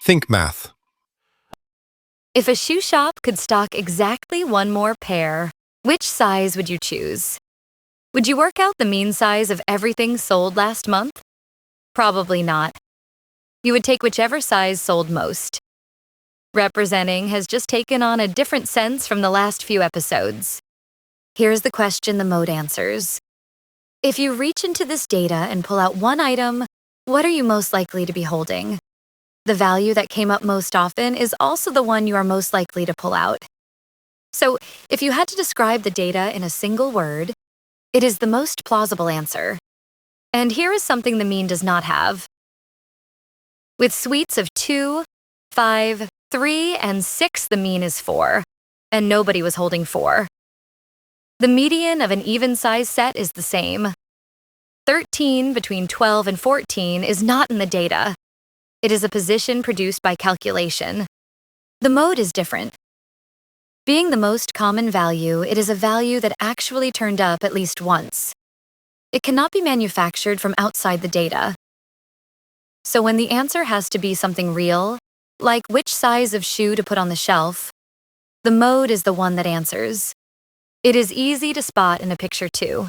Think math. If a shoe shop could stock exactly one more pair, which size would you choose? Would you work out the mean size of everything sold last month? Probably not. You would take whichever size sold most. Representing has just taken on a different sense from the last few episodes. Here's the question the mode answers. If you reach into this data and pull out one item, what are you most likely to be holding? The value that came up most often is also the one you are most likely to pull out. So, if you had to describe the data in a single word, it is the most plausible answer. And here is something the mean does not have. With suites of 2, 5, 3, and 6, the mean is 4, and nobody was holding 4. The median of an even size set is the same. 13 between 12 and 14 is not in the data. It is a position produced by calculation. The mode is different. Being the most common value, it is a value that actually turned up at least once. It cannot be manufactured from outside the data. So when the answer has to be something real, like which size of shoe to put on the shelf, the mode is the one that answers. It is easy to spot in a picture too.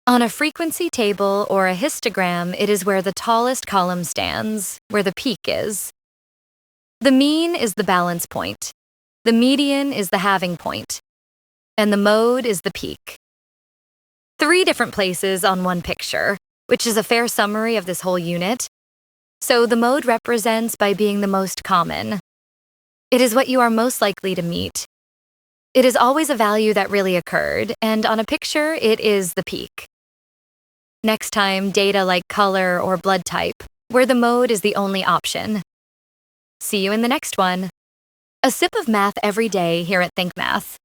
On a frequency table or a histogram, it is where the tallest column stands, where the peak is. The mean is the balance point. The median is the halving point. And the mode is the peak. 3 different places on one picture, which is a fair summary of this whole unit. So the mode represents by being the most common. It is what you are most likely to meet. It is always a value that really occurred, and on a picture, it is the peak. Next time, data like color or blood type, where the mode is the only option. See you in the next one. A sip of math every day here at Think Math.